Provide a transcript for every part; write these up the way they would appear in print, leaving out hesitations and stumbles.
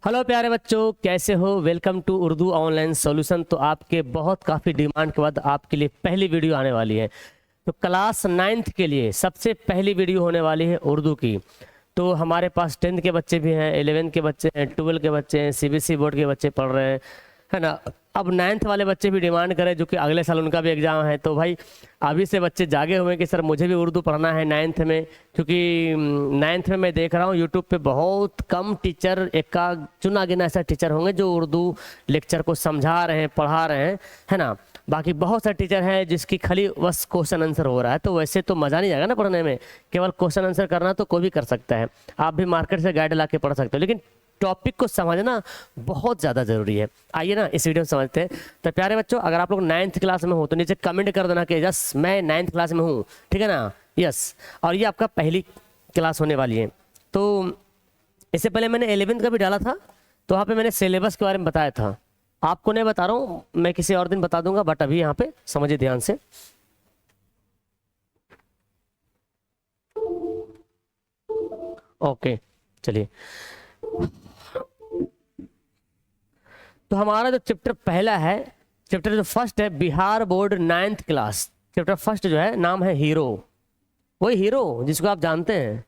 Hello प्यारे बच्चों, कैसे हो। Welcome to Urdu online solution. तो आपके काफ़ी डिमांड के बाद आपके लिए पहली वीडियो आने वाली है। तो क्लास 9th के लिए सबसे पहली वीडियो होने वाली है उर्दू की। तो हमारे पास 10th के बच्चे भी हैं, 11 के बच्चे हैं, 12 के बच्चे हैं, सीबीएसई बोर्ड के बच्चे पढ़ रहे हैं, है ना। अब 9th वाले बच्चे भी डिमांड करें, जो कि अगले साल उनका भी एग्ज़ाम है। तो भाई अभी से बच्चे जागे हुए हैं कि सर मुझे भी उर्दू पढ़ना है 9th में। क्योंकि 9th में मैं देख रहा हूँ यूट्यूब पे बहुत कम टीचर, एका चुना गिना ऐसा टीचर होंगे जो उर्दू लेक्चर को समझा रहे हैं, पढ़ा रहे हैं, है ना। बाकी बहुत सारे टीचर हैं जिसकी खाली बस क्वेश्चन आंसर हो रहा है। तो वैसे तो मज़ा नहीं आएगा ना पढ़ने में। केवल क्वेश्चन आंसर करना तो कोई भी कर सकता है, आप भी मार्केट से गाइड ला के पढ़ सकते हो, लेकिन टॉपिक को समझना बहुत ज़्यादा ज़रूरी है। आइए ना इस वीडियो में समझते हैं। तो प्यारे बच्चों, अगर आप लोग 9th क्लास में हो तो नीचे कमेंट कर देना कि यस मैं 9th क्लास में हूँ, ठीक है ना। यस, और ये आपका पहली क्लास होने वाली है। तो इससे पहले मैंने 11th का भी डाला था, तो वहाँ पे मैंने सिलेबस के बारे में बताया था। आपको नहीं बता रहा हूँ, मैं किसी और दिन बता दूंगा, बट अभी यहाँ पे समझिए ध्यान से। ओके चलिए। तो हमारा जो चैप्टर पहला है, चैप्टर जो फर्स्ट है, Bihar board 9th class, chapter first जो है नाम है हीरो। वही हीरो जिसको आप जानते हैं,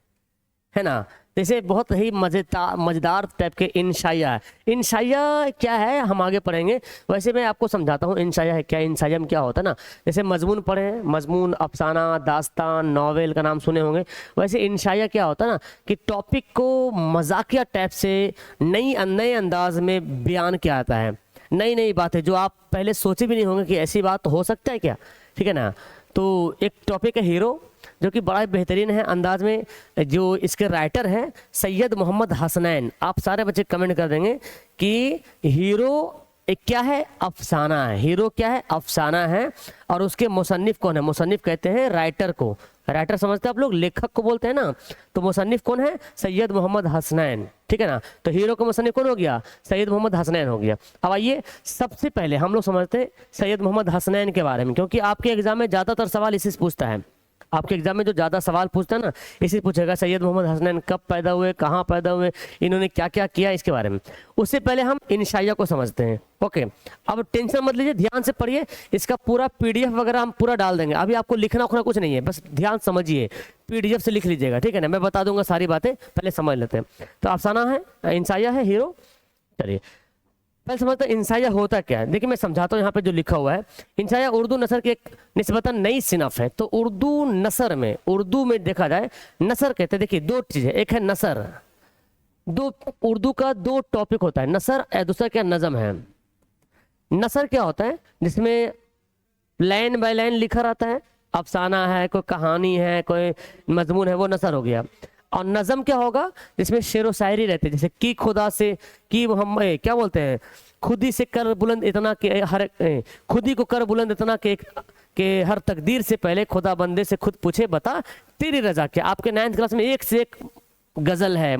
है ना। जैसे बहुत ही मज़ेदार टाइप के इंशाया है। इंशाया क्या है हम आगे पढ़ेंगे, वैसे मैं आपको समझाता हूँ इंशाया है क्या। इंशाया में क्या होता है ना, जैसे मजमून पढ़े हैं, मजमून, अफसाना, दास्तान, नॉवेल का नाम सुने होंगे। वैसे इंशाया क्या होता है ना कि टॉपिक को मजाकिया टाइप से नए अंदाज में बयान किया जाता है। नई नई बातें जो आप पहले सोचे भी नहीं होंगे कि ऐसी बात हो सकता है क्या, ठीक है ना। तो एक टॉपिक है हीरो, जो कि बड़ा बेहतरीन है अंदाज में। जो इसके राइटर हैं सैयद मोहम्मद हसनैन। आप सारे बच्चे कमेंट कर देंगे कि हीरो एक क्या है, अफसाना है। हीरो क्या है, अफसाना है। और उसके मुसन्निफ कौन है, मुसन्निफ कहते हैं राइटर को। राइटर समझते हैं आप लोग, लेखक को बोलते हैं ना। तो मुसन्निफ कौन है, सैयद मोहम्मद हसनैन, ठीक है ना। तो हीरो का मुसन्निफ कौन हो गया, सैयद मोहम्मद हसनैन हो गया। अब आइए सबसे पहले हम लोग समझते हैं सैयद मोहम्मद हसनैन के बारे में, क्योंकि आपके एग्जाम में ज़्यादातर सवाल इसी से पूछता है। आपके एग्जाम में जो ज़्यादा सवाल पूछता है ना, इसी पूछेगा सैयद मोहम्मद हसनैन कब पैदा हुए, कहाँ पैदा हुए, इन्होंने क्या क्या किया, इसके बारे में। उससे पहले हम इंशाया को समझते हैं। ओके, अब टेंशन मत लीजिए, ध्यान से पढ़िए। इसका पूरा पीडीएफ वगैरह हम पूरा डाल देंगे। अभी आपको लिखना उखना कुछ नहीं है, बस ध्यान समझिए, पीडीएफ से लिख लीजिएगा, ठीक है ना। मैं बता दूंगा सारी बातें, पहले समझ लेते हैं। तो अफसाना है, इंशाया है, हीरो। चलिए पहले समझते हैं इंशाया होता क्या है। देखिए मैं समझाता हूँ यहाँ पे जो लिखा हुआ है। इंशाया उर्दू नसर की एक निस्बतन नई सिनफ है। तो उर्दू नसर में, उर्दू में देखा जाए नसर कहते हैं। देखिए दो चीज़ें, एक है नसर, दो उर्दू का दो टॉपिक होता है, नसर और दूसरा क्या, नज़म है। नसर क्या होता है, जिसमें लाइन बाय लाइन लिखा रहता है, अफसाना है, कोई कहानी है, कोई मजमून है, वो नसर हो गया। और नज़म क्या होगा, जिसमें शेर व शायरी रहते हैं। जैसे कि खुदा से, कि हम क्या बोलते हैं, खुदी से कर बुलंद इतना कि हर खुदी को कर बुलंद इतना कि हर तकदीर से पहले खुदा बंदे से खुद पूछे बता तेरी रजा क्या। आपके 9th क्लास में एक से एक गज़ल है,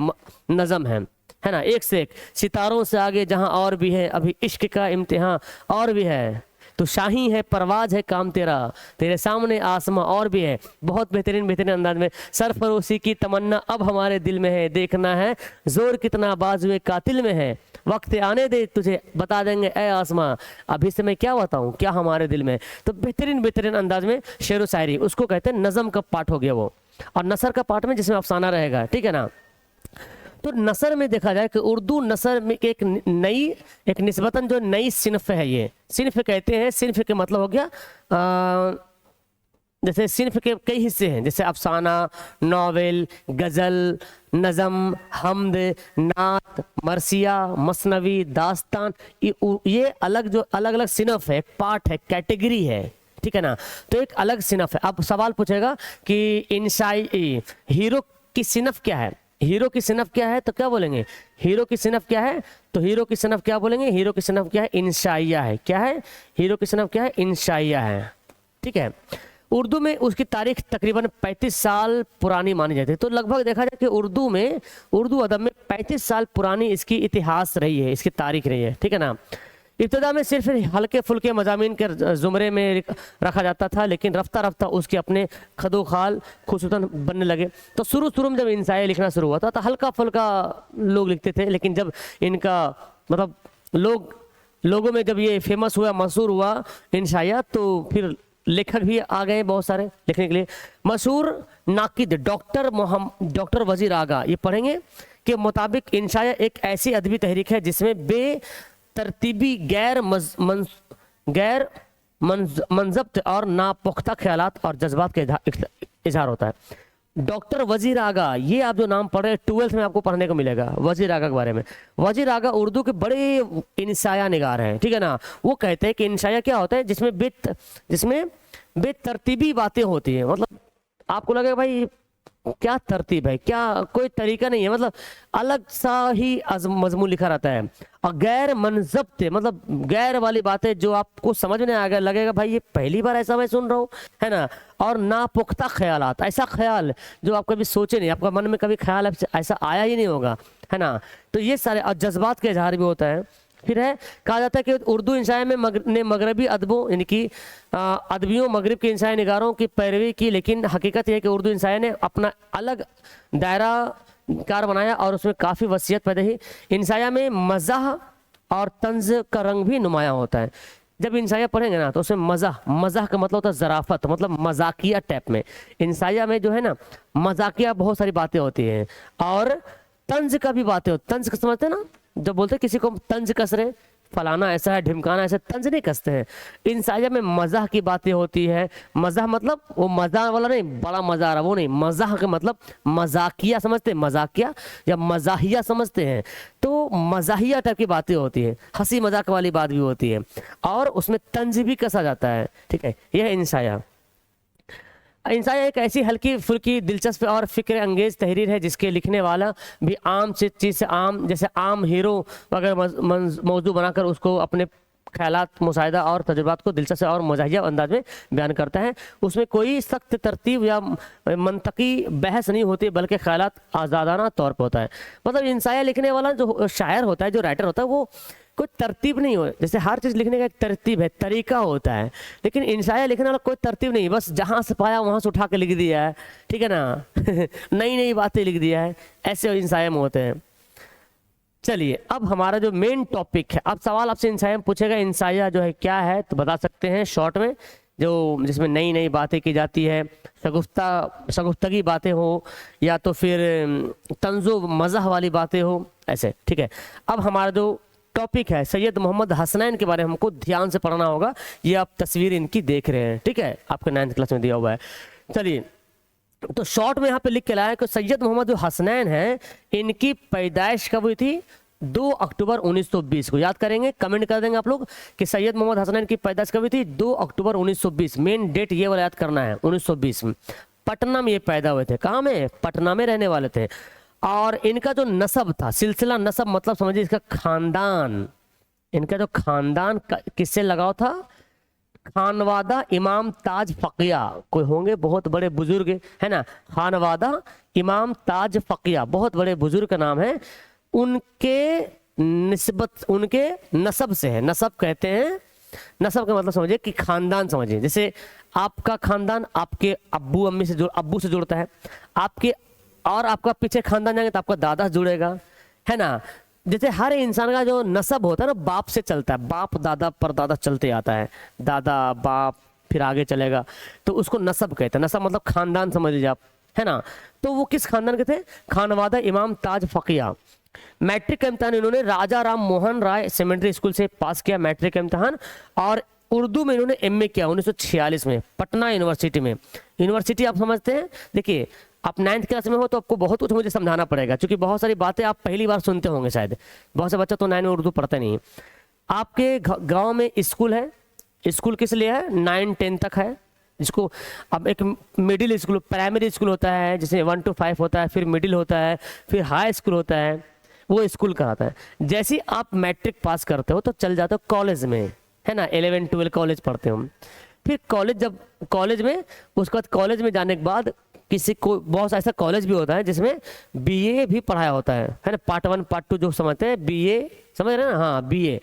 नज़म है ना, एक से एक। सितारों से आगे जहां और भी है, अभी इश्क का इम्तिहान और भी है, तो शाही है परवाज है काम तेरा, तेरे सामने आसमां और भी है। बहुत बेहतरीन बेहतरीन अंदाज में। सरफरोशी की तमन्ना अब हमारे दिल में है, देखना है जोर कितना बाजुए कातिल में है, वक्त आने दे तुझे बता देंगे ए आसमां, अभी से मैं क्या बताऊं क्या हमारे दिल में। तो बेहतरीन बेहतरीन अंदाज में शेर व शायरी, उसको कहते हैं नज़म का पार्ट हो गया वो। और नसर का पार्ट में जिसमें अफसाना रहेगा, ठीक है ना। तो नसर में देखा जाए कि उर्दू नसर में एक नई, एक निस्बतन जो नई सिनफ है। ये सिनफ कहते हैं, सिनफ के मतलब हो गया जैसे सिनफ के कई हिस्से हैं, जैसे अफसाना, नॉवेल, गज़ल, नज़म, हमद, नात, मरसिया, मसनवी, दास्तान। ये अलग जो अलग अलग सिनफ है, पार्ट है, कैटेगरी है, ठीक है ना। तो एक अलग सिनफ है। अब सवाल पूछेगा कि इंशाई हीरो की सिनफ क्या है, हीरो की सिनफ क्या है, तो क्या बोलेंगे, हीरो की सिनफ क्या है, तो हीरो की सिनफ क्या बोलेंगे, हीरो की सिनफ क्या है, इंशाइया है। क्या है, हीरो की सिनफ क्या है, इंशाइया है, ठीक है। उर्दू में उसकी तारीख तकरीबन 35 साल पुरानी मानी जाती है। तो लगभग देखा जाए कि उर्दू में, उर्दू अदब में 35 साल पुरानी इसकी इतिहास रही है, इसकी तारीख रही है, ठीक है ना। इब्तदा में सिर्फ हल्के फुल्के मजामीन के ज़ुमरे में रखा जाता था, लेकिन रफ्ता रफ्ता उसके अपने खदोखाल खुसूसन बनने लगे। तो शुरू में जब इंसाया लिखना शुरू हुआ था तो हल्का फुल्का लोग लिखते थे, लेकिन जब इनका मतलब लोगों में जब ये फेमस हुआ, मशहूर हुआ इंशाया, तो फिर लेखक भी आ गए बहुत सारे लिखने के लिए। मशहूर नाकिद डॉक्टर वजीर आगा ये पढ़ेंगे के मुताबिक इंशाया एक ऐसी अदबी तहरीक है जिसमें बेतरतीबी गैर मंजब्त और नापुख्ता ख्यालात और जज्बात का इजहार होता है। डॉक्टर वजीर आगा, ये आप जो नाम पढ़ रहे हैं 12th में आपको पढ़ने को मिलेगा वजीर आगा के बारे में। वजीर आगा उर्दू के बड़े इंसाया निगार हैं, ठीक है ना। वो कहते हैं कि इंसाया क्या होता है, जिसमें बेतरतीबी बातें होती हैं। मतलब आपको लगेगा भाई क्या तरतीब है, क्या कोई तरीका नहीं है, मतलब अलग सा ही मजमून लिखा रहता है। और गैर मनजब्त, मतलब गैर वाली बातें जो आपको समझ में आएगा, लगेगा भाई ये पहली बार ऐसा मैं सुन रहा हूँ, है ना। और नापुख्ता ख्यालात, ऐसा ख्याल जो आप कभी सोचे नहीं, आपका मन में कभी ख्याल ऐसा आया ही नहीं होगा, है ना। तो ये सारे, और जज्बात का इजहार भी होता है। फिर है, कहा जाता है कि उर्दू इंशाए में मगरबी अदबों यानी कि अदबियों मगरब के इंसाई निगारों की पैरवी की, लेकिन हकीकत यह है कि उर्दू इंसाए ने अपना अलग दायरा कार बनाया और उसमें काफ़ी वसीयत पैदा ही। इंसाया में मज़ाह और तंज का रंग भी नुमाया होता है। जब इंसाया पढ़ेंगे ना तो उसमें मज़ाह का मतलब होता है ज़राफ़त, मतलब मजाकिया टाइप में। इंसाया में जो है ना मजाकिया बहुत सारी बातें होती हैं, और तंज का भी बातें होती। तंज का समझते हैं ना, जब बोलते हैं किसी को तंज कस रहे, फलाना ऐसा है, ढिमकाना ऐसा, तंज नहीं कसते हैं। इंसाया में मज़ाह की बातें होती है। मज़ाह मतलब वो मज़ा वाला नहीं, बड़ा मज़ा आ रहा वो नहीं, मज़ाह का मतलब मजाकिया समझते हैं, मजाकिया या मज़ाहिया समझते हैं। तो मज़ाहिया टाइप की बातें होती है, हंसी मजाक वाली बात भी होती है, और उसमें तंज भी कसा जाता है, ठीक है। यह है इंसाया। इंसाया एक ऐसी हल्की फुल्की दिलचस्प और फिक्र अंगेज तहरीर है जिसके लिखने वाला भी आम से चीज़ से जैसे आम हीरो वगैरह मौजू बनाकर उसको अपने ख्यालात, मुशाहिदा और तजुर्बात को दिलचस्प और मज़ाहिया अंदाज में बयान करता है। उसमें कोई सख्त तरतीब या मंतकी बहस नहीं होती, बल्कि ख्यालात आज़ादाना तौर पर होता है। मतलब इंसाया लिखने वाला जो शायर होता है, जो राइटर होता है, वो कोई तरतीब नहीं हो। जैसे हर चीज़ लिखने का एक तरतीब है, तरीका होता है, लेकिन इंसाया लिखने वाला कोई तरतीब नहीं, बस जहाँ से पाया वहाँ से उठा के लिख दिया है, ठीक है ना। नई नई बातें लिख दिया है, ऐसे इंसाया में होते हैं। चलिए अब हमारा जो मेन टॉपिक है, अब सवाल आपसे इंसाया में पूछेगा इंसाया जो है क्या है, तो बता सकते हैं शॉर्ट में, जो जिसमें नई नई बातें की जाती है, शगुफ्तगी बातें हो, या तो फिर तंजो मज़ाह वाली बातें हो, ऐसे, ठीक है। अब हमारा जो टॉपिक है सैयद मोहम्मद हसनैन के बारे में हमको ध्यान से पढ़ना होगा। ये आप तस्वीर इनकी देख रहे हैं, ठीक है, आपके 9th क्लास में दिया हुआ है। चलिए तो शॉर्ट में यहाँ पे लिख के लाया कि सैयद मोहम्मद जो हसनैन है, इनकी पैदाइश कब हुई थी? 2 अक्टूबर 1920 को। याद करेंगे, कमेंट कर देंगे आप लोग कि सैयद मोहम्मद हसनैन की पैदाइश कब हुई थी? 2 अक्टूबर 1920। मेन डेट ये वाला याद करना है, 1920 में पटना में ये पैदा हुए थे। कहाँ में? पटना में रहने वाले थे। और इनका जो नसब था, सिलसिला नसब मतलब समझिए इसका खानदान, इनका जो खानदान किससे लगाव था? खानवादा इमाम ताज फकिया, कोई होंगे बहुत बड़े बुजुर्ग, है ना, खानवादा इमाम ताज फकिया, बहुत बड़े बुजुर्ग का नाम है। उनके निस्बत, उनके नसब से है। नसब कहते हैं, नसब का मतलब समझिए कि खानदान समझिए, जैसे आपका खानदान आपके अब्बू अम्मी से अब्बू से जुड़ता है, आपके और आपका पीछे खानदान जाएंगे तो आपका दादा से जुड़ेगा, है ना। जैसे हर इंसान का जो नसब होता है ना, बाप से चलता है, बाप दादा परदादा चलते आता है, दादा बाप फिर आगे चलेगा, तो उसको नसब कहते हैं। नसब मतलब खानदान समझ लीजिए आप, है ना। तो वो किस खानदान के थे? खानवादा इमाम ताज फकिया। मैट्रिक का इम्तहान इन्होंने राजा राम मोहन राय सेकेंडरी स्कूल से पास किया, मैट्रिक का इम्तहान। और उर्दू में इन्होंने एमए किया 1946 में पटना यूनिवर्सिटी में। यूनिवर्सिटी आप समझते हैं, देखिए आप 9th क्लास में हो तो आपको बहुत कुछ मुझे समझाना पड़ेगा, क्योंकि बहुत सारी बातें आप पहली बार सुनते होंगे शायद, बहुत से बच्चे तो 9 में उर्दू पढ़ते नहीं। आपके गांव में स्कूल है, स्कूल किस लिए है? 9-10 तक है, जिसको अब एक मिडिल स्कूल, प्राइमरी स्कूल होता है जिसमें 1 to 5 होता है, फिर मिडिल होता है, फिर हाई स्कूल होता है, वो स्कूल कराता है। जैसे ही आप मैट्रिक पास करते हो तो चल जाते हो कॉलेज में, है ना, 11-12 कॉलेज पढ़ते हो। फिर कॉलेज, जब कॉलेज में, उसके बाद कॉलेज में जाने के बाद किसी को, बहुत ऐसा कॉलेज भी होता है जिसमें बीए भी पढ़ाया होता है ना, पार्ट 1 पार्ट 2 जो समझते हैं, बीए समझ रहे हैं ना, हाँ बीए।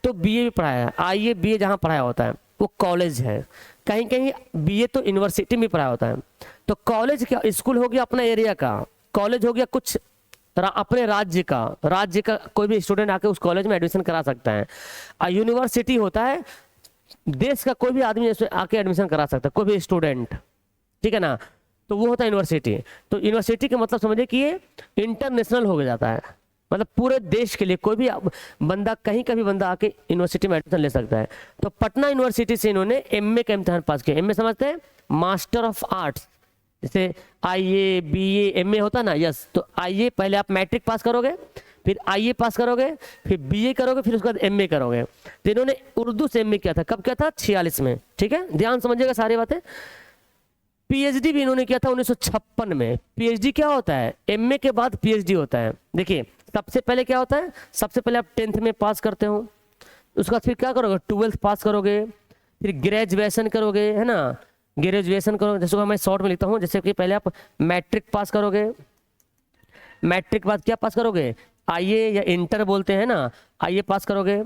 तो बीए भी पढ़ाया, आईए बीए जहाँ पढ़ाया होता है वो कॉलेज है, कहीं कहीं बीए तो यूनिवर्सिटी में पढ़ाया होता है। तो कॉलेज क्या, स्कूल हो गया अपना एरिया का, कॉलेज हो गया कुछ अपने राज्य का कोई भी स्टूडेंट आके उस कॉलेज में एडमिशन करा सकता है। और यूनिवर्सिटी होता है देश का कोई भी आदमी आके एडमिशन करा सकता है, कोई भी स्टूडेंट, ठीक है ना, तो वो होता है यूनिवर्सिटी। तो यूनिवर्सिटी का मतलब समझिए कि ये इंटरनेशनल हो जाता है, मतलब पूरे देश के लिए कोई भी बंदा कहीं का भी बंदा आके यूनिवर्सिटी में एडमिशन ले सकता है। तो पटना यूनिवर्सिटी से इन्होंने एमए का इम्तिहान पास किया। एमए समझते हैं, मास्टर ऑफ आर्ट्स, जैसे आईए बीए एमए होता ना, यस। तो आईए पहले आप मैट्रिक पास करोगे, फिर आईए पास करोगे, फिर बीए करोगे, फिर उसके बाद एमए करोगे। तो इन्होंने उर्दू से एमए किया था, कब किया था? 46 में, ठीक है, ध्यान समझिएगा सारी बातें। पीएचडी भी इन्होंने किया था 1956 में। पीएचडी क्या होता है? एमए के बाद पीएचडी होता है। देखिए सबसे पहले क्या होता है, सबसे पहले आप 10th में पास करते हो, उसके बाद फिर क्या करोगे, 12th पास करोगे, फिर ग्रेजुएशन करोगे, है ना, ग्रेजुएशन करोगे। जैसे मैं शॉर्ट में लिखता हूँ, जैसे कि पहले आप मैट्रिक पास करोगे, मैट्रिक बाद क्या पास करोगे, आईए या इंटर बोलते हैं ना, आईए पास करोगे।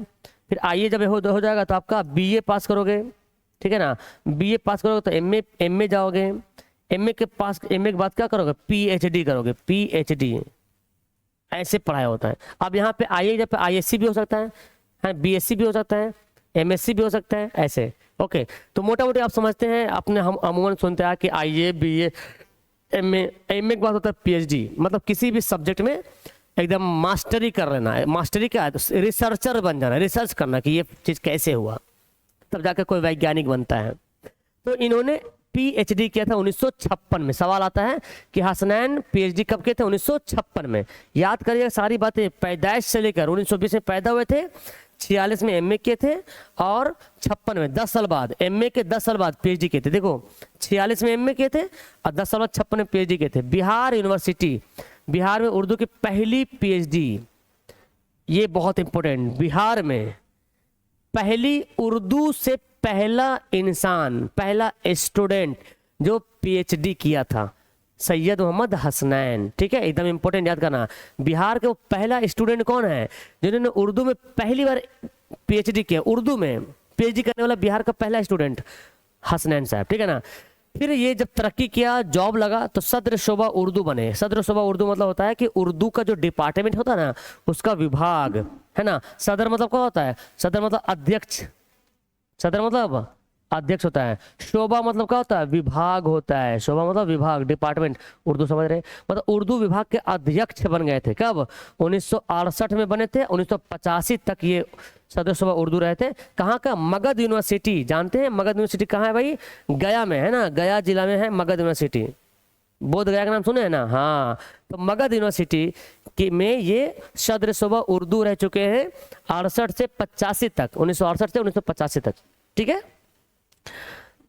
फिर आईए जब हो जाएगा तो आपका बीए पास करोगे, ठीक है ना, बीए पास करोगे तो एमए जाओगे, एमए के बाद क्या करोगे, पीएचडी करोगे, पीएचडी ऐसे पढ़ाया होता है। अब यहाँ पे आईए जब आईएससी भी हो सकता है, बीएससी भी हो सकता है, एमएससी भी हो सकता है, ऐसे। ओके, तो मोटा मोटी आप समझते हैं, अपने हम अमूमन सुनते हैं कि आईए बीए एमए के बाद होता है पीएचडी, मतलब किसी भी सब्जेक्ट में एकदम मास्टरी कर लेना है। मास्टरी क्या है? तो रिसर्चर बन जाना, रिसर्च करना कि ये चीज़ कैसे हुआ, तब जाकर कोई वैज्ञानिक बनता है। तो इन्होंने पीएचडी किया था 1956 में। सवाल आता है कि हसनैन पीएचडी कब किए थे? 1956 में। याद करिए सारी बातें, पैदाइश से लेकर 1920 में पैदा हुए थे, 46 में एमए किए थे, और 56 में 10 साल बाद एमए के 10 साल बाद पीएचडी किए थे। देखो 46 में एमए किए थे और 10 साल बाद 56 में पीएचडी किए थे। बिहार यूनिवर्सिटी, बिहार में उर्दू की पहली पीएचडी, ये बहुत इंपॉर्टेंट, बिहार में पहली उर्दू से पहला इंसान, पहला स्टूडेंट जो पीएचडी किया था, सैयद मोहम्मद हसनैन, ठीक है, एकदम इंपॉर्टेंट याद करना। बिहार के वो पहला स्टूडेंट कौन है जिन्होंने उर्दू में पहली बार पीएचडी किया, उर्दू में पीएचडी करने वाला बिहार का पहला स्टूडेंट हसनैन साहब, ठीक है ना। फिर ये जब तरक्की किया, जॉब लगा, तो सदर शोबा उर्दू बने। सदर शोबा उर्दू मतलब होता है कि उर्दू का जो डिपार्टमेंट होता है ना, उसका विभाग, है ना। सदर मतलब क्या होता है? सदर मतलब अध्यक्ष, सदर मतलब अध्यक्ष होता है। शोभा मतलब क्या होता है? विभाग होता है। शोभा मतलब विभाग, डिपार्टमेंट, उर्दू समझ रहे हैं, मतलब उर्दू विभाग के अध्यक्ष बन गए थे। कब? 1968 में बने थे, 1985 तक ये सदर शोभा उर्दू रहे थे। कहाँ का? मगध यूनिवर्सिटी, जानते हैं मगध यूनिवर्सिटी कहाँ है भाई? गया में, है ना, गया जिला में है मगध यूनिवर्सिटी। बोध गया का नाम सुने हैं ना? हाँ, तो मगध यूनिवर्सिटी कि में ये सदर शोभा उर्दू रह चुके हैं 68 से 85 तक, 1968 से 1985 तक, ठीक है।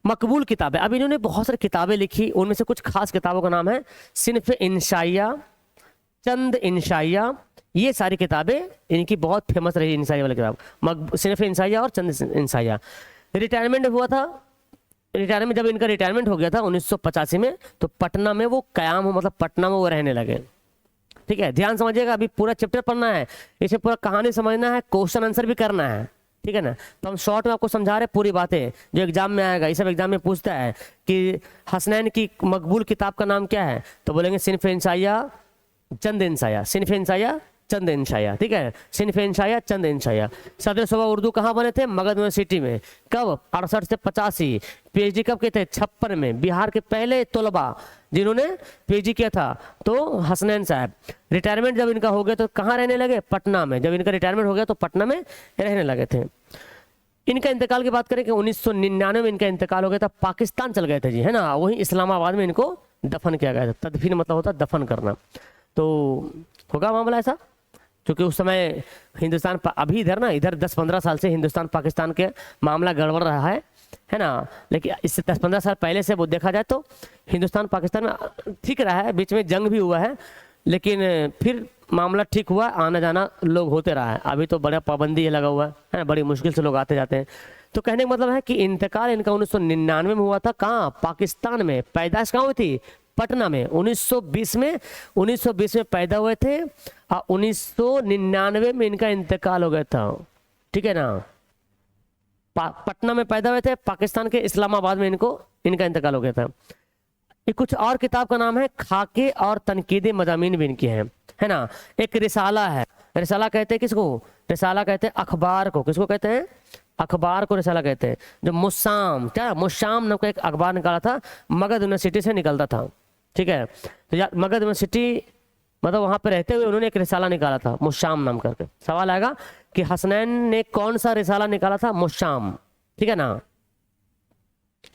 मकबूल किताबें, अब इन्होंने बहुत सारी किताबें लिखी, उनमें से कुछ खास किताबों का नाम है सिनफ इंशाइया, चंद इंशाइया, ये सारी किताबें इनकी बहुत फेमस रही। इंशाइया वाली किताब सिनफ इंशाइया और चंद इंशाइया। रिटायरमेंट हुआ था, रिटायरमेंट जब इनका रिटायरमेंट हो गया था 1985 में, तो पटना में वो कयाम, मतलब पटना में वो रहने लगे, ठीक है। ध्यान समझिएगा, अभी पूरा चैप्टर पढ़ना है, इसे पूरा कहानी समझना है, क्वेश्चन आंसर भी करना है, ठीक है ना। तो हम शॉर्ट में आपको समझा रहे हैं पूरी बातें जो एग्जाम में आएगा। ये सब एग्जाम में पूछता है कि हसनैन की मकबूल किताब का नाम क्या है, तो बोलेंगे सिनफ इंशाइया चंद इंशाइया, सिनफ इंशाइया चंद इंशाइया, ठीक है, सिनफ इंशाइया चंद इंशाइया। सदर शोभा उर्दू कहाँ बने थे? मगध यूनिवर्सिटी में। कब? 68 से 85। पीएचडी कब किए थे? 56 में। बिहार के पहले तलबा जिन्होंने पीएचडी किया था तो हसनैन साहब। रिटायरमेंट जब इनका हो गया तो कहाँ रहने लगे? पटना में। जब इनका रिटायरमेंट हो गया तो पटना में रहने लगे थे। इनका इंतकाल की बात करें कि 1999 में इनका इंतकाल हो गया था, पाकिस्तान चल गए थे जी, है ना, वहीं इस्लामाबाद में इनको दफन किया गया था। तदफीन मतलब होता है दफन करना, तो होगा मामला ऐसा, क्योंकि उस समय हिंदुस्तान अभी इधर ना, इधर 10-15 साल से हिंदुस्तान पाकिस्तान के मामला गड़बड़ रहा है ना, लेकिन इससे 10-15 साल पहले से वो देखा जाए तो हिंदुस्तान पाकिस्तान में ठीक रहा है, बीच में जंग भी हुआ है, लेकिन फिर मामला ठीक हुआ, आना जाना लोग होते रहा है। अभी तो बड़ा पाबंदी लगा हुआ है ना, बड़ी मुश्किल से लोग आते जाते हैं। तो कहने का मतलब है कि इंतकाल इनका 1999 में हुआ था। कहाँ? पाकिस्तान में। पैदाइश कहाँ हुई थी? पटना में। 1920 में पैदा हुए थे और 1999 में इनका इंतकाल हो गया था। ठीक है ना। पटना में पैदा हुए थे, पाकिस्तान के इस्लामाबाद में इनका इंतकाल हो गया था। ये कुछ और किताब का नाम है खाके और तनकीदी मज़ामीन भी इनकी हैं, है ना। एक रिसाला है, रिसाला कहते हैं किसको? रिसाला कहते हैं अखबार को। किसको कहते हैं? अखबार को रिसाला कहते हैं। जो मुशाम, क्या मुशाम नाम का एक अखबार निकाला था, मगध यूनिवर्सिटी से निकलता था, ठीक है। तो मगध यूनिवर्सिटी मतलब वहाँ पे रहते हुए उन्होंने एक रिसाला निकाला था मुशाम नाम करके। सवाल आएगा कि हसनैन ने कौन सा रिसाला निकाला था? मुशाम, ठीक है ना।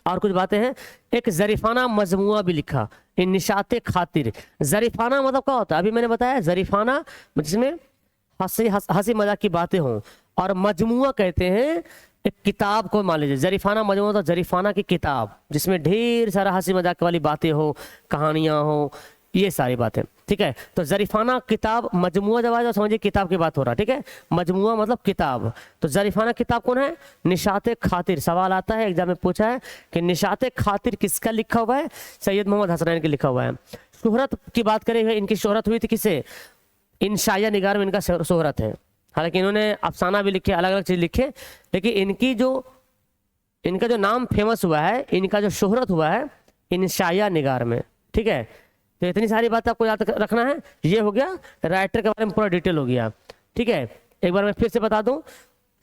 और कुछ बातें हैं, एक जरीफाना मजमुआ भी लिखा, इन निशाते खातिर। जरीफाना मतलब क्या होता है? अभी मैंने बताया जरीफाना जिसमें हंसी मजाक की बातें हों, और मजमुआ कहते हैं एक किताब को, मान लीजिए जरीफाना मजमुआ तो जरीफाना की किताब जिसमें ढेर सारा हंसी मजाक वाली बातें हो, कहानियां हो, ये सारी बातें, ठीक है। तो जरीफाना किताब, मजमुआ जब आए समझिए किताब की बात हो रहा है, ठीक है। मजमुआ मतलब किताब। तो जरीफाना किताब कौन है? निशाते खातिर। सवाल आता है एग्जाम में पूछा है कि निशाते खातिर किसका लिखा हुआ है? सैयद मोहम्मद हसनैन के लिखा हुआ है। शोहरत की बात करें, इनकी शोहरत हुई थी किसे? इंशाया निगार में इनका शोहरत है। हालांकि इन्होंने अफसाना भी लिखे, अलग अलग चीज लिखे, लेकिन इनका जो नाम फेमस हुआ है, इनका जो शोहरत हुआ है इंशाया निगार में, ठीक है। तो इतनी सारी बात आपको याद रखना है। ये हो गया राइटर के बारे में पूरा डिटेल हो गया, ठीक है। एक बार मैं फिर से बता दूं,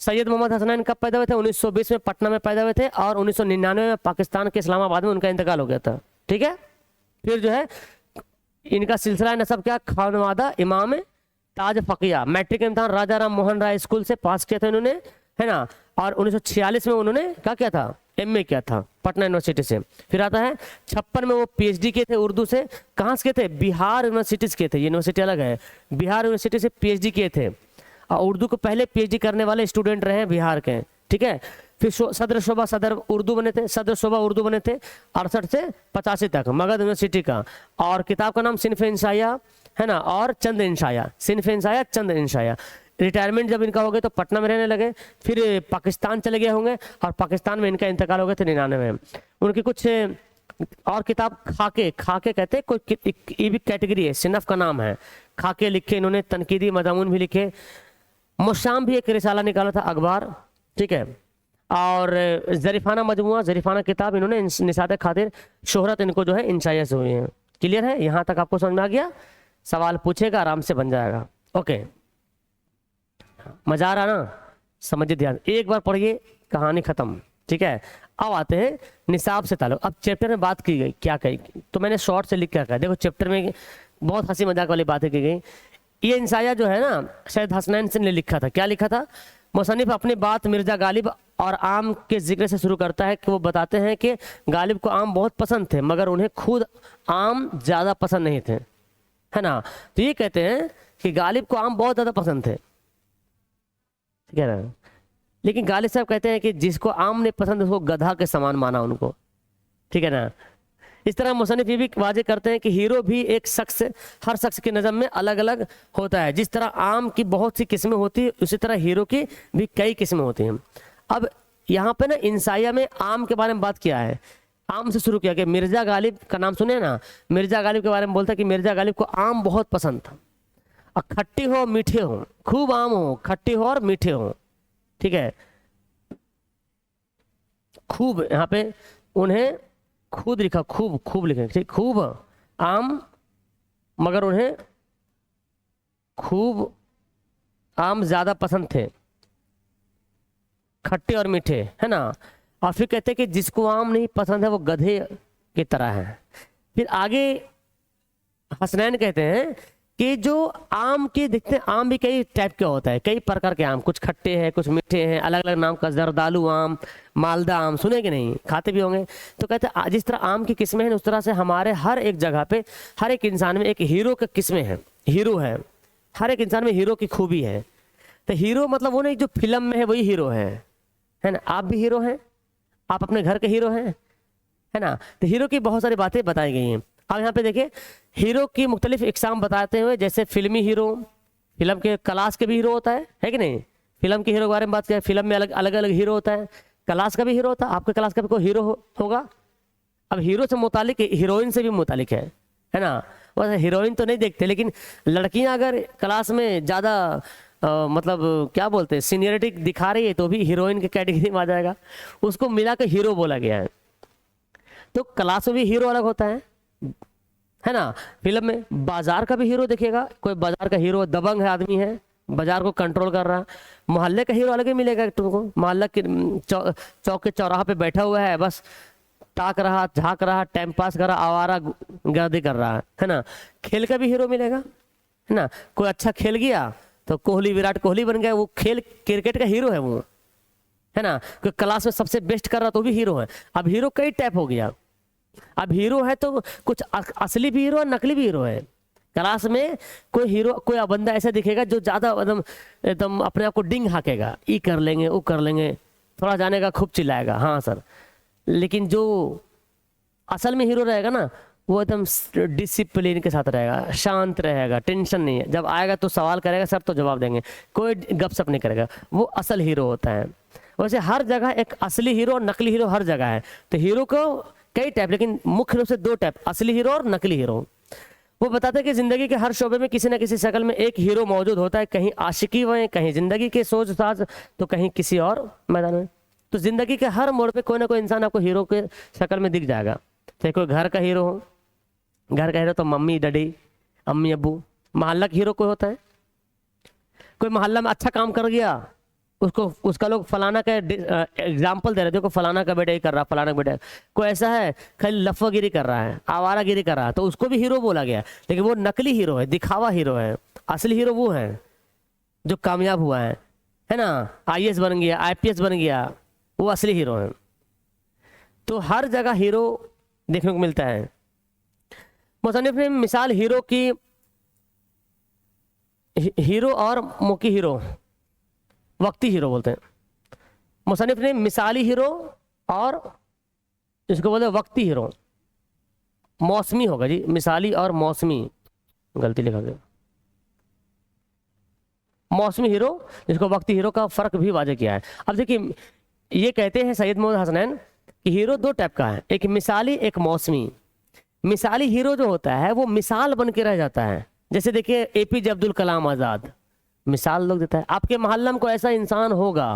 सैयद मोहम्मद हसनैन कब पैदा हुए थे? 1920 में पटना में पैदा हुए थे, और 1999 में पाकिस्तान के इस्लामाबाद में उनका इंतकाल हो गया था, ठीक है। फिर जो है इनका सिलसिला नसब क्या? खानवादा इमाम ताज फकिया। मैट्रिक इम्तिहान राजा राम मोहन राय स्कूल से पास किया था इन्होंने, है ना। और 1946 में उन्होंने क्या किया था? एमए किया था पटना यूनिवर्सिटी से। फिर आता है 56 में वो पीएचडी किए थे उर्दू से। कहाँ से किए थे? बिहार यूनिवर्सिटी से किए थे, यूनिवर्सिटी अलग है। बिहार यूनिवर्सिटी से पीएचडी किए थे, और उर्दू को पहले पीएचडी करने वाले स्टूडेंट रहे हैं बिहार के, ठीक है। फिर सदर शोभा सदर उर्दू बने थे, सदर शोभा उर्दू बने थे 68 से 85 तक, मगध यूनिवर्सिटी का। और किताब का नाम सिनफ इंशाया, है ना, और चंद इंशाया, सिनफ इंशाया चंद इंशाया। रिटायरमेंट जब इनका हो गया तो पटना में रहने लगे, फिर पाकिस्तान चले गए होंगे, और पाकिस्तान में इनका इंतकाल हो गया था 99 में। उनकी कुछ और किताब खाके, खाके कहते हैं कोई ये भी कैटेगरी है, सिनफ का नाम है। खाके लिखे इन्होंने, तनकीदी मज़ामून भी लिखे। मुशाम भी एक रिसाला निकाला था अखबार, ठीक है। और जरीफाना मजमुआ, जरीफाना किताब इन्होंने निशाते खातिर। शोहरत इनको जो है इंशाया से हुई है। क्लियर है? यहाँ तक आपको समझ में आ गया? सवाल पूछेगा आराम से बन जाएगा। ओके, मजा आ रहा ना? समझिए ध्यान, एक बार पढ़िए कहानी खत्म, ठीक है। अब आते हैं निसाब से ताल्लुक। अब चैप्टर में बात की गई क्या कही, तो मैंने शॉर्ट से लिख कर रखा है। देखो चैप्टर में बहुत हंसी मजाक वाली बातें की गई। ये इंसाया जो है ना, सैयद हसनैन से ने लिखा था। क्या लिखा था? मुसन्निफ अपनी बात मिर्जा गालिब और आम के जिक्र से शुरू करता है कि वो बताते हैं कि गालिब को आम बहुत पसंद थे, मगर उन्हें खुद आम ज़्यादा पसंद नहीं थे, है ना। तो ये कहते हैं कि गालिब को आम बहुत ज़्यादा पसंद थे, ठीक है ना। लेकिन गालिब साहब कहते हैं कि जिसको आम नहीं पसंद उसको गधा के समान माना उनको, ठीक है ना। इस तरह मुसन्निफ ये भी वाजे करते हैं कि हीरो भी एक शख्स, हर शख्स की नज़र में अलग अलग होता है। जिस तरह आम की बहुत सी किस्में होती है, उसी तरह हीरो की भी कई किस्में होती हैं। अब यहाँ पे ना इंसाइया में आम के बारे में बात किया है, आम से शुरू किया कि मिर्जा गालिब का नाम सुने ना। मिर्जा गालिब के बारे में बोलता है कि मिर्जा गालिब को आम बहुत पसंद था, और खट्टे हो मीठे हो, खूब आम हो, खट्टे हो और मीठे हो, ठीक है। खूब यहाँ पे उन्हें खुद लिखा, खूब खूब लिखे, ठीक, खूब आम, मगर उन्हें खूब आम ज्यादा पसंद थे, खट्टे और मीठे, है ना। और फिर कहते हैं कि जिसको आम नहीं पसंद है वो गधे की तरह है। फिर आगे हसनैन कहते हैं कि जो आम के दिखते हैं, आम भी कई टाइप के होता है, कई प्रकार के आम, कुछ खट्टे हैं कुछ मीठे हैं, अलग अलग नाम का। जरदालू आम, मालदा आम, सुने कि नहीं, खाते भी होंगे। तो कहते हैं जिस तरह आम की किस्में हैं उस तरह से हमारे हर एक जगह पे, हर एक इंसान में एक हीरो की किस्में हैं, हीरो है, हर एक इंसान में हीरो की खूबी है। तो हीरो मतलब वो नहीं जो फिल्म में है वही हीरो है ना। आप भी हीरो हैं, आप अपने घर के हीरो हैं, है ना। तो हीरो की बहुत सारी बातें बताई गई हैं। अब यहाँ पे देखिए हीरो की मुख्तलिफ इकसाम बताते हुए, जैसे फिल्मी हीरो, फिल्म के क्लास के भी हीरो होता है कि नहीं। फिल्म के हीरो के बारे में बात किया, फिल्म में अलग अलग अलग हीरो होता है, क्लास का भी हीरो होता है। आपके क्लास का भी कोई हीरो होगा। अब हीरो से मुतालिक हीरोइन से भी मुतालिक है ना। वैसे हीरोइन तो नहीं देखते, लेकिन लड़कियां अगर क्लास में ज़्यादा मतलब क्या बोलते हैं, सीनियरिटी दिखा रही है तो भी हीरोइन के कैटेगरी में आ जाएगा, उसको मिला के हीरो बोला गया है। तो क्लास में भी हीरो अलग होता है ना। फिल्म में बाजार का भी हीरो देखिएगा, कोई बाजार का हीरो दबंग है, आदमी है, बाजार को कंट्रोल कर रहा है। मोहल्ले का हीरो अलग ही मिलेगा तुमको, मोहल्ला के चौक के चौराहा पे बैठा हुआ है, बस ताक रहा, झांक रहा, टाइम पास कर रहा, आवारा गर्दी कर रहा है ना। खेल का भी हीरो मिलेगा, है ना। कोई अच्छा खेल गया तो कोहली, विराट कोहली बन गया, वो खेल क्रिकेट का हीरो है वो, है ना। कोई क्लास में सबसे बेस्ट कर रहा तो भी हीरो है। अब हीरो कई टाइप हो गया। अब हीरो है तो कुछ असली भी हीरो है, नकली भी हीरो है। क्लास में कोई हीरो, कोई बंदा ऐसा दिखेगा जो ज्यादा एकदम एकदम अपने आप को डिंग हाकेगा, ई कर लेंगे, वो कर लेंगे, थोड़ा जानेगा, खूब चिल्लाएगा, हाँ सर। लेकिन जो असल में हीरो रहेगा ना, वो एकदम डिसिप्लिन के साथ रहेगा, शांत रहेगा, टेंशन नहीं है। जब आएगा तो सवाल करेगा, सर तो जवाब देंगे, कोई गपशप नहीं करेगा, वो असल हीरो होता है। वैसे हर जगह एक असली हीरो और नकली हीरो हर जगह है। तो हीरो को कई टाइप, लेकिन मुख्य रूप से दो टाइप, असली हीरो और नकली हीरो। वो बताते हैं कि जिंदगी के हर शोबे में किसी न किसी शक्ल में एक हीरो मौजूद होता है, कहीं आशिकी में, कहीं जिंदगी के सोच साज, तो कहीं किसी और मैदान में। तो जिंदगी के हर मोड़ पे कोई ना कोई इंसान आपको हीरो के शक्ल में दिख जाएगा। चाहे कोई घर का हीरो हो, घर का हीरो तो मम्मी डैडी, अम्मी अब्बू। मोहल्ला का हीरो कोई होता है, कोई मोहल्ला में अच्छा काम कर गया, उसको उसका लोग फलाना का एग्जाम्पल दे रहे, देखो फलाना का बेटा ये कर रहा, फलाना का बेटा। कोई ऐसा है खाली लफागिरी कर रहा है, आवारागिरी कर रहा है, तो उसको भी हीरो बोला गया। लेकिन वो नकली हीरो है, दिखावा हीरो है। असली हीरो वो है जो कामयाब हुआ है ना, आईएएस बन गया, आईपीएस बन गया, वो असली हीरो है। तो हर जगह हीरो देखने को मिलता है। मुसन्निफ ने मिसाल हीरो की, हीरो और मौकी हीरो, वक्ती हीरो बोलते हैं। मुसन्निफ ने मिसाली हीरो और इसको बोलते हैं वक्ती हीरो, मौसमी होगा जी, मिसाली और मौसमी, गलती लिखा गया, मौसमी हीरो जिसको वक्ती हीरो का फर्क भी वाजे किया है। अब देखिए, ये कहते हैं सैयद मोहम्मद हसनैन कि हीरो दो टाइप का है, एक मिसाली, एक मौसमी। मिसाली हीरो जो होता है वो मिसाल बन के रह जाता है। जैसे देखिए एपीजे अब्दुल कलाम आजाद, मिसाल लोग देता है। आपके मोहल्ला में कोई ऐसा इंसान होगा